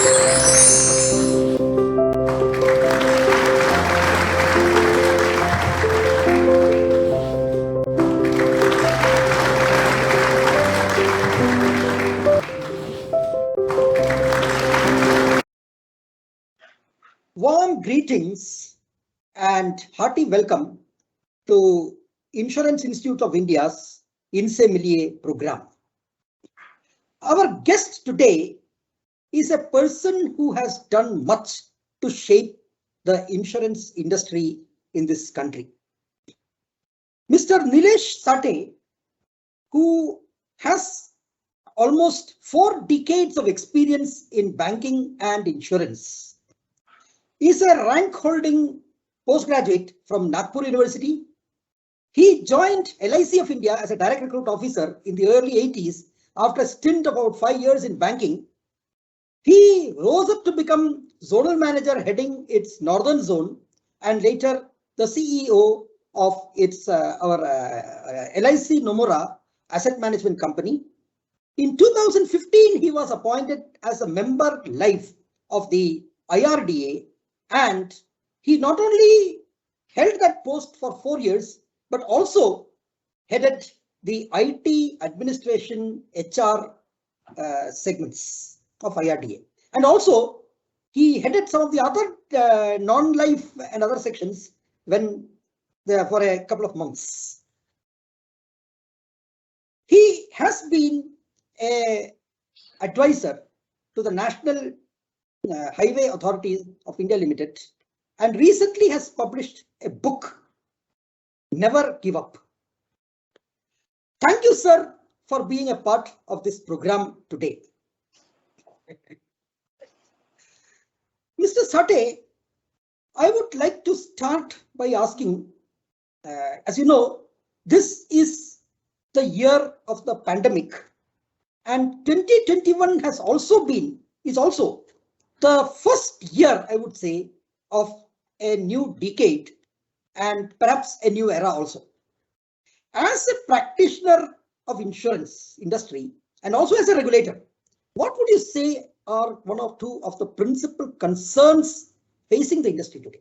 Warm greetings and hearty welcome to Insurance Institute of India's INSE Millier program. Our guest today is a person who has done much to shape the insurance industry in this country. Mr. Nilesh Sate, who has almost 4 decades of experience in banking and insurance, is a rank-holding postgraduate from Nagpur University. He joined LIC of India as a direct recruit officer in the early 80s after a stint of about 5 years in banking. He rose up to become zonal manager heading its northern zone and later the CEO of its LIC Nomura asset management company. In 2015, he was appointed as a member life of the IRDA, and he not only held that post for 4 years, but also headed the IT administration HR segments of IRDA. And also he headed some of the other non-life and other sections for a couple of months. He has been an advisor to the National Highway Authority of India Limited and recently has published a book, Never Give Up. Thank you, sir, for being a part of this program today. Mr. Sate, I would like to start by asking, as you know, this is the year of the pandemic, and 2021 is also the first year, I would say, of a new decade and perhaps a new era also. As a practitioner of insurance industry and also as a regulator, what would you say are one or two of the principal concerns facing the industry today?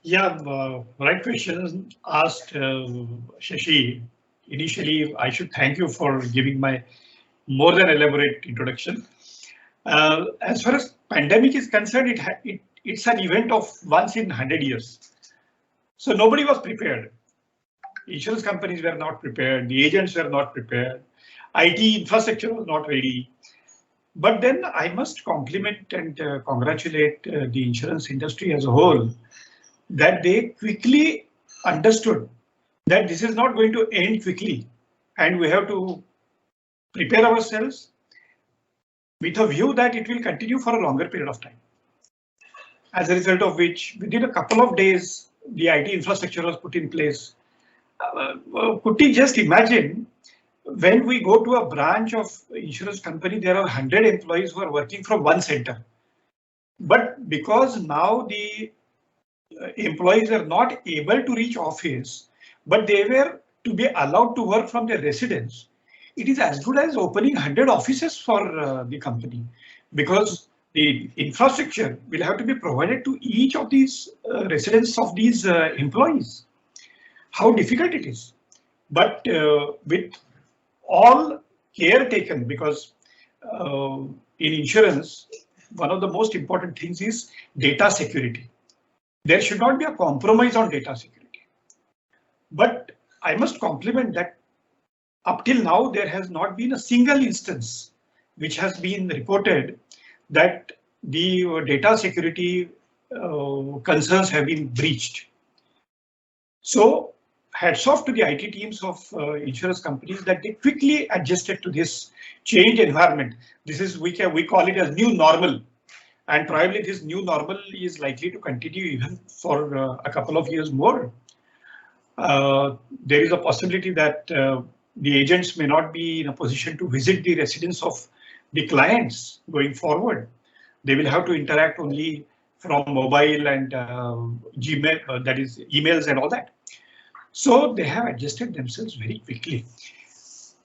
Yeah, right question asked, Shashi. Initially, I should thank you for giving my more than elaborate introduction. As far as pandemic is concerned, it's an event of once in 100 years. So nobody was prepared. Insurance companies were not prepared. The agents were not prepared. IT infrastructure was not ready. But then I must compliment and congratulate the insurance industry as a whole that they quickly understood that this is not going to end quickly and we have to prepare ourselves with a view that it will continue for a longer period of time. As a result of which, within a couple of days, the IT infrastructure was put in place. Could you just imagine when we go to a branch of insurance company, there are 100 employees who are working from one center. But because now the employees are not able to reach office, but they were to be allowed to work from their residence, it is as good as opening 100 offices for the company, because the infrastructure will have to be provided to each of these residents of these employees. How difficult it is. But with all care taken, because in insurance, one of the most important things is data security. There should not be a compromise on data security. But I must compliment that up till now, there has not been a single instance which has been reported that the data security concerns have been breached. So hats off to the IT teams of insurance companies that they quickly adjusted to this changed environment. This is, we call it as new normal. And probably this new normal is likely to continue even for a couple of years more. There is a possibility that the agents may not be in a position to visit the residence of the clients going forward. They will have to interact only from mobile and Gmail, that is emails and all that. So they have adjusted themselves very quickly.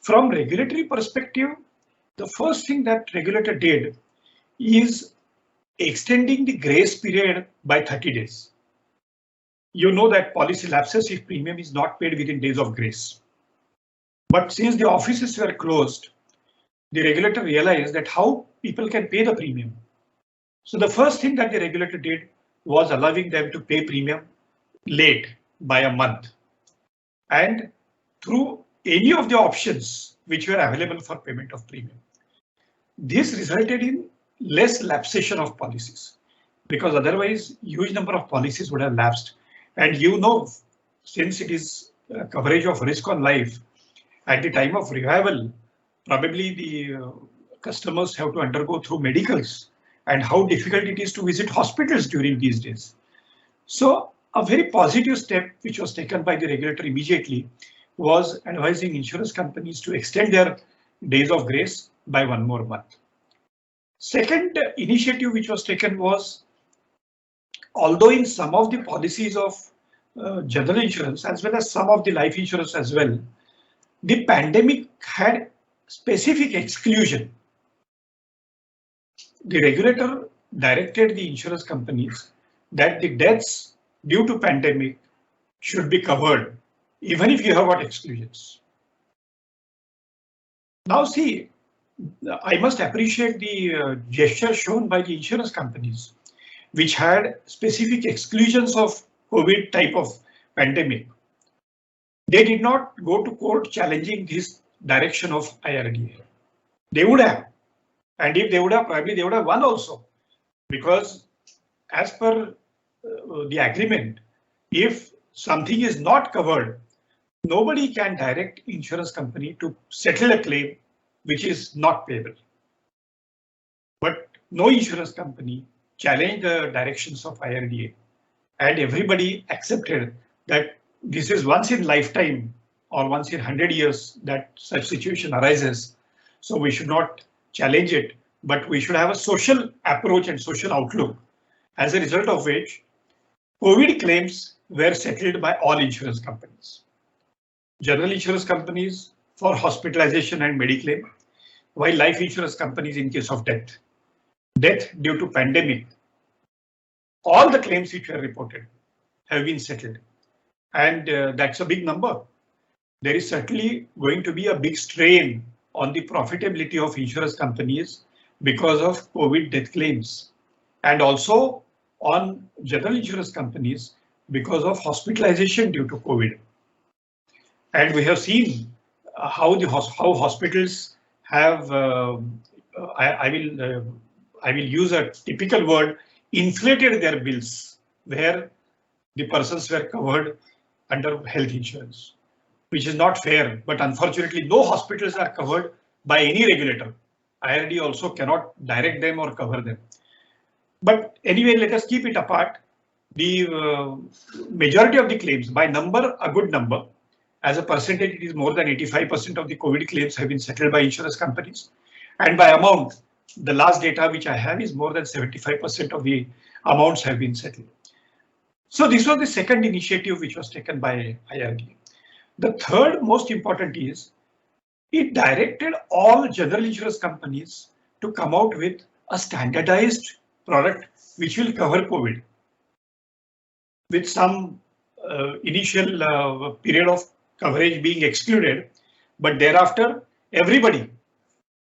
From regulatory perspective, the first thing that regulator did is extending the grace period by 30 days. You know that policy lapses if premium is not paid within days of grace. But since the offices were closed, the regulator realized that how people can pay the premium. So the first thing that the regulator did was allowing them to pay premium late by a month. And through any of the options which were available for payment of premium. This resulted in less lapsation of policies, because otherwise huge number of policies would have lapsed. And you know, since it is coverage of risk on life, at the time of revival, probably the customers have to undergo through medicals, and how difficult it is to visit hospitals during these days. So a very positive step which was taken by the regulator immediately was advising insurance companies to extend their days of grace by one more month. Second initiative which was taken was, although in some of the policies of general insurance as well as some of the life insurance as well, the pandemic had specific exclusion. The regulator directed the insurance companies that the deaths due to pandemic should be covered, even if you have got exclusions. Now see, I must appreciate the gesture shown by the insurance companies, which had specific exclusions of COVID type of pandemic. They did not go to court challenging this direction of IRDA. They would have, and if they would have, probably they would have won also, because as per the agreement, if something is not covered, nobody can direct insurance company to settle a claim which is not payable. But no insurance company challenged the directions of IRDA, and everybody accepted that this is once in lifetime or once in 100 years that such situation arises. So we should not challenge it, but we should have a social approach and social outlook, as a result of which COVID claims were settled by all insurance companies. General insurance companies for hospitalization and mediclaim, while life insurance companies in case of death. Death due to pandemic. All the claims which were reported have been settled. And that's a big number. There is certainly going to be a big strain on the profitability of insurance companies because of COVID death claims, and also on general insurance companies because of hospitalization due to COVID. And we have seen how hospitals have, I will use a typical word, inflated their bills, where the persons were covered under health insurance, which is not fair. But unfortunately, no hospitals are covered by any regulator. IRD also cannot direct them or cover them. But anyway, let us keep it apart. The majority of the claims, by number, a good number. As a percentage, it is more than 85% of the COVID claims have been settled by insurance companies. And by amount, the last data which I have is more than 75% of the amounts have been settled. So this was the second initiative which was taken by IRDA. The third most important is it directed all general insurance companies to come out with a standardized product which will cover COVID with some initial period of coverage being excluded, but thereafter everybody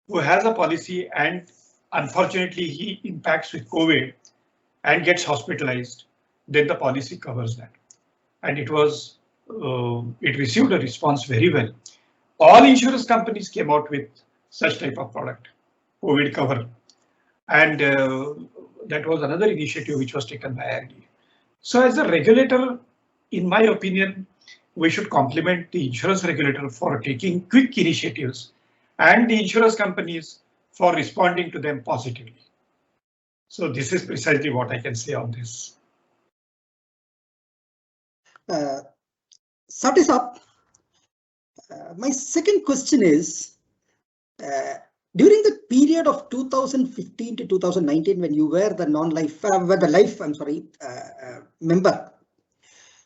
who has a policy and unfortunately he impacts with COVID and gets hospitalized, then the policy covers that. And it was, it received a response very well. All insurance companies came out with such type of product, COVID cover. And that was another initiative which was taken by IRDA. So as a regulator, in my opinion, we should compliment the insurance regulator for taking quick initiatives and the insurance companies for responding to them positively. So this is precisely what I can say on this. Sati Saab, my second question is, during the period of 2015 to 2019, when you were the non-life, member,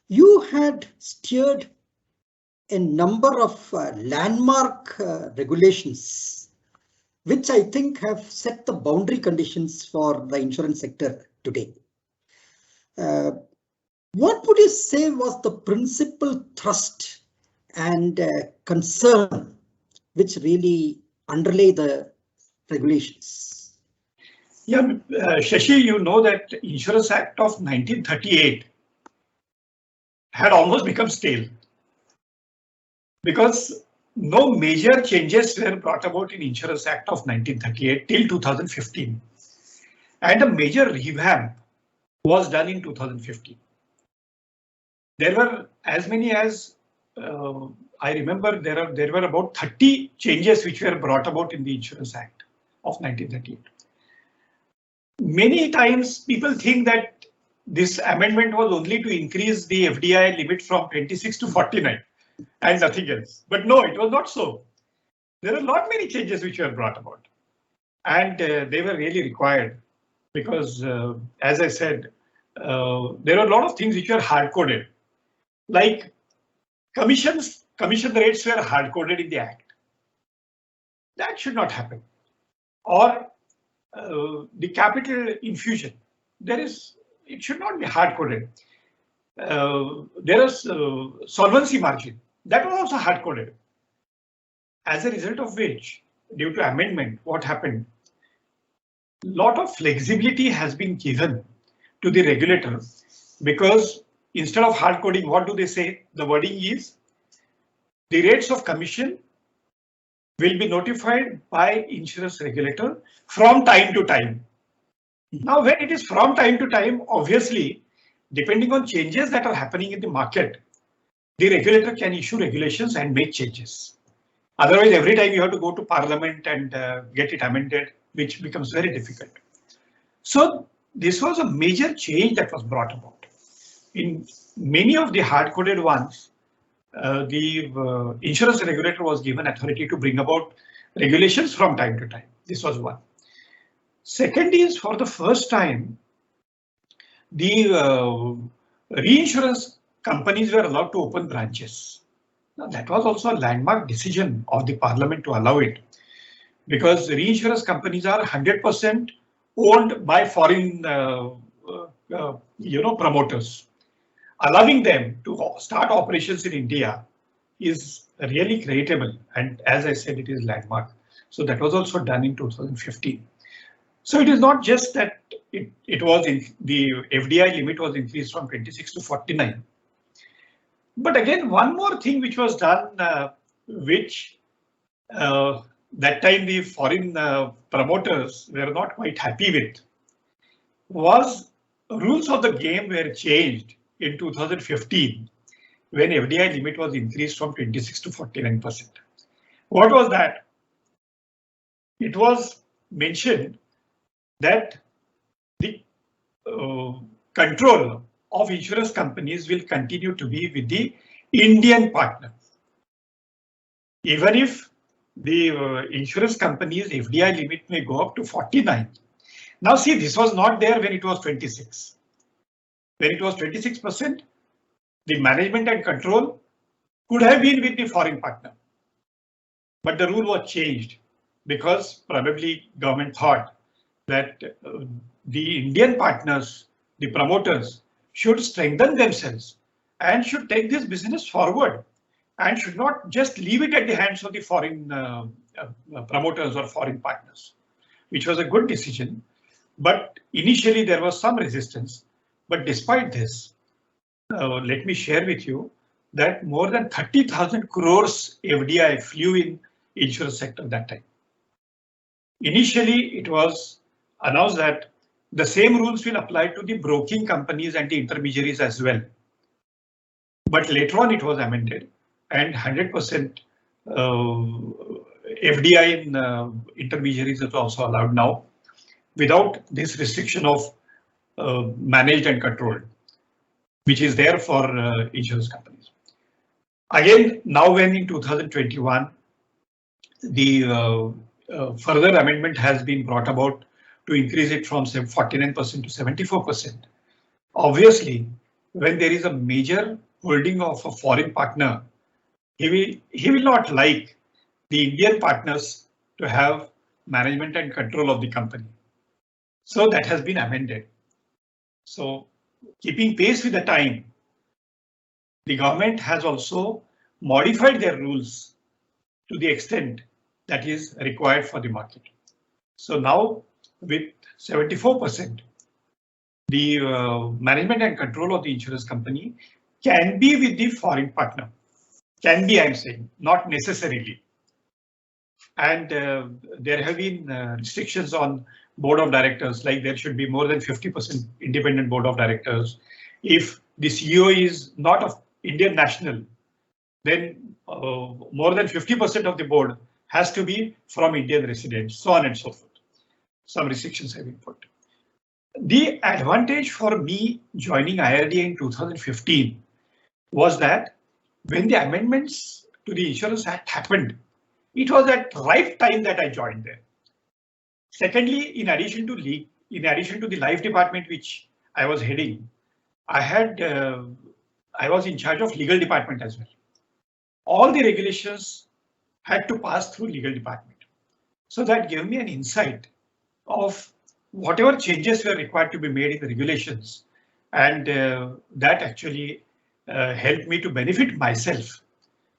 you had steered a number of landmark regulations which I think have set the boundary conditions for the insurance sector today. What would you say was the principal thrust and concern which really underlay the regulations? Yeah, Shashi, you know that Insurance Act of 1938 had almost become stale because no major changes were brought about in Insurance Act of 1938 till 2015, and a major revamp was done in 2015. There were as many as I remember there were about 30 changes which were brought about in the Insurance Act of 1938. Many times people think that this amendment was only to increase the FDI limit from 26 to 49 and nothing else. But no, it was not so. There are not many changes which were brought about, and they were really required because, as I said, there are a lot of things which were hard coded, like commission rates were hard coded in the Act. That should not happen. Or the capital infusion, it should not be hard coded. There is solvency margin, that was also hard coded. As a result of which, due to amendment, what happened? Lot of flexibility has been given to the regulator, because instead of hard coding, what do they say? The wording is the rates of commission will be notified by insurance regulator from time to time. Now, when it is from time to time, obviously, depending on changes that are happening in the market, the regulator can issue regulations and make changes. Otherwise, every time you have to go to Parliament and get it amended, which becomes very difficult. So this was a major change that was brought about. In many of the hard-coded ones, the insurance regulator was given authority to bring about regulations from time to time. This was one. Second is, for the first time, the reinsurance companies were allowed to open branches. Now, that was also a landmark decision of the Parliament to allow it, because reinsurance companies are 100% owned by foreign promoters. Allowing them to start operations in India is really creditable, and as I said, it is landmark. So that was also done in 2015. So it is not just that it was the FDI limit was increased from 26 to 49. But again, one more thing which was done, which that time the foreign promoters were not quite happy with, was rules of the game were changed in 2015 when FDI limit was increased from 26 to 49%. What was that? It was mentioned that the control of insurance companies will continue to be with the Indian partner. Even if the insurance company's FDI limit may go up to 49. Now see, this was not there when it was 26. When it was 26%, the management and control could have been with the foreign partner. But the rule was changed because probably government thought that the Indian partners, the promoters, should strengthen themselves and should take this business forward and should not just leave it at the hands of the foreign promoters or foreign partners, which was a good decision. But initially there was some resistance. But despite this, let me share with you that more than 30,000 crores FDI flew in insurance sector that time. Initially, it was announced that the same rules will apply to the broking companies and the intermediaries as well. But later on, it was amended and 100% FDI in intermediaries is also allowed now without this restriction of managed and controlled, which is there for insurance companies. Again, now when in 2021, the further amendment has been brought about to increase it from 49% to 74%. Obviously, when there is a major holding of a foreign partner, he will not like the Indian partners to have management and control of the company. So that has been amended. So keeping pace with the time, the government has also modified their rules to the extent that is required for the market. So now with 74%, the management and control of the insurance company can be with the foreign partner. Can be, I'm saying, not necessarily. And there have been restrictions on board of directors, like there should be more than 50% independent board of directors. If the CEO is not of Indian national, then more than 50% of the board has to be from Indian residents, so on and so forth. Some restrictions have been put. The advantage for me joining IRDA in 2015 was that when the amendments to the Insurance Act happened, it was at right time that I joined there. Secondly, in addition to the life department which I was heading, I was in charge of legal department as well. All the regulations had to pass through legal department. So that gave me an insight of whatever changes were required to be made in the regulations, and that actually helped me to benefit myself.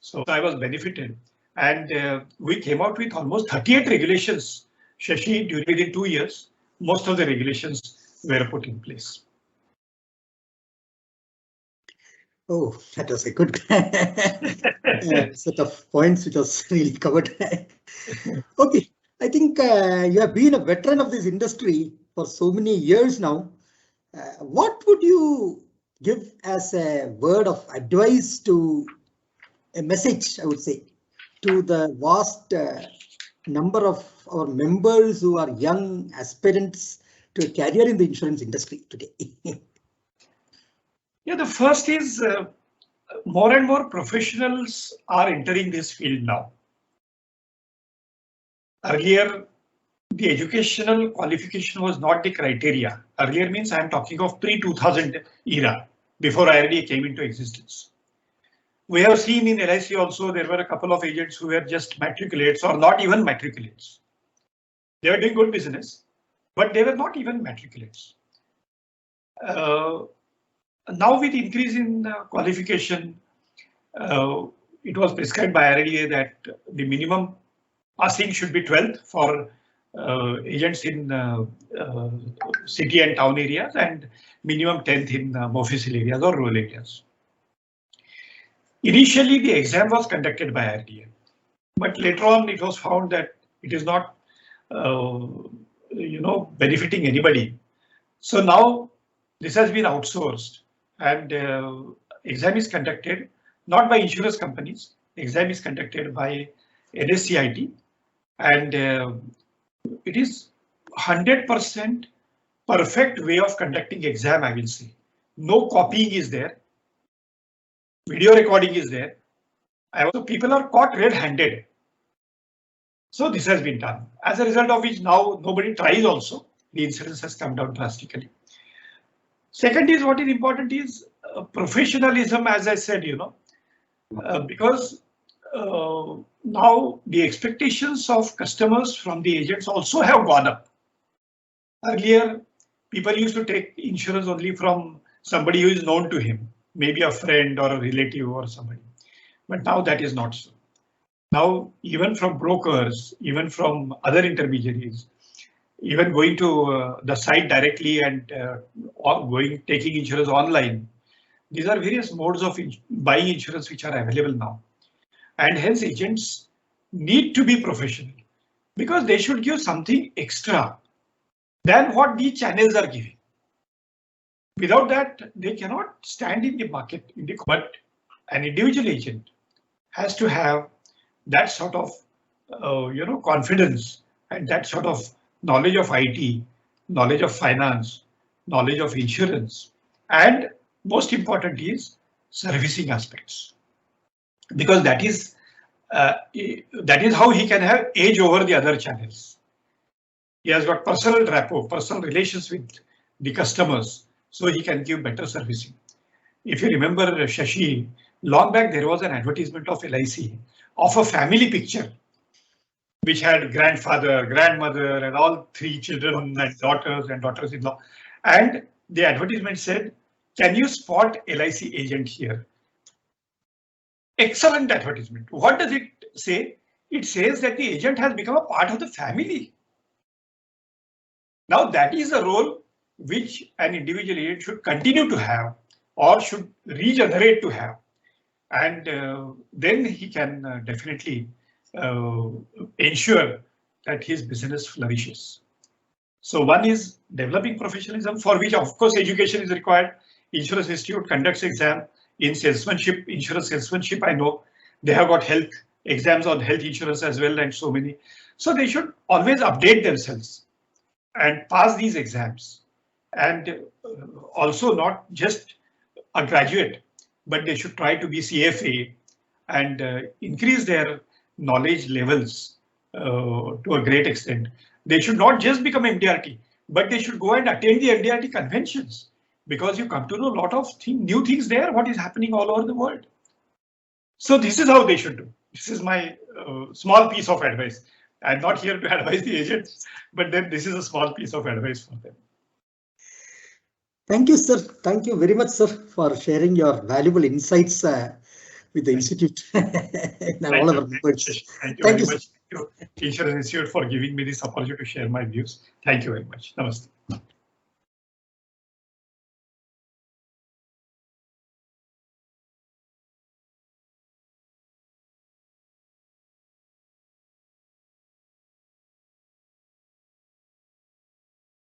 So I was benefited, and we came out with almost 38 regulations, Shashi, within 2 years. Most of the regulations were put in place. Oh, that was a good set of points which was really covered. Okay, I think you have been a veteran of this industry for so many years now. What would you give as a word of advice to a message, I would say, to the vast number of our members who are young aspirants to a career in the insurance industry today? Yeah, the first is more and more professionals are entering this field now. Earlier, the educational qualification was not the criteria. Earlier means I am talking of pre-2000 era, before IRDA came into existence. We have seen in LIC also there were a couple of agents who were just matriculates or not even matriculates. They were doing good business, but they were not even matriculates. Now with increase in qualification, it was prescribed by IRDA that the minimum passing should be 12th for agents in city and town areas, and minimum 10th in Mofussil areas or rural areas. Initially, the exam was conducted by IRDA, but later on it was found that it is not, benefiting anybody. So now this has been outsourced, and exam is conducted not by insurance companies. Exam is conducted by NSCIT, and it is 100% perfect way of conducting exam, I will say. No copying is there. Video recording is there. So people are caught red-handed. So this has been done. As a result of which now nobody tries also. The incidence has come down drastically. Second is what is important is professionalism, as I said, because now the expectations of customers from the agents also have gone up. Earlier, people used to take insurance only from somebody who is known to him, maybe a friend or a relative or somebody. But now that is not so. Now, even from brokers, even from other intermediaries, even going to the site directly and taking insurance online, these are various modes of buying insurance which are available now. And hence agents need to be professional because they should give something extra than what the channels are giving. Without that, they cannot stand in the market. But an individual agent has to have that sort of confidence and that sort of knowledge of IT, knowledge of finance, knowledge of insurance, and most important is servicing aspects, because that is how he can have edge over the other channels. He has got personal rapport, personal relations with the customers, so he can give better servicing. If you remember, Shashi, long back there was an advertisement of LIC of a family picture which had grandfather, grandmother, and all 3 children and daughters-in-law. And the advertisement said, "Can you spot LIC agent here?" Excellent advertisement. What does it say? It says that the agent has become a part of the family. Now that is a role which an individual agent should continue to have or should regenerate to have. And then he can definitely ensure that his business flourishes. So one is developing professionalism, for which of course education is required. Insurance Institute conducts exam in salesmanship, insurance salesmanship. I know they have got health exams on health insurance as well, and so many. So they should always update themselves and pass these exams. And also not just a graduate, but they should try to be CFA and increase their knowledge levels to a great extent. They should not just become MDRT, but they should go and attend the MDRT conventions, because you come to know a lot of new things there, what is happening all over the world. So this is how they should do. This is my small piece of advice. I'm not here to advise the agents, but then this is a small piece of advice for them. Thank you, sir. Thank you very much, sir, for sharing your valuable insights with the Institute. Thank you very much. Insurance Institute for giving me this opportunity to share my views. Thank you very much. Namaste.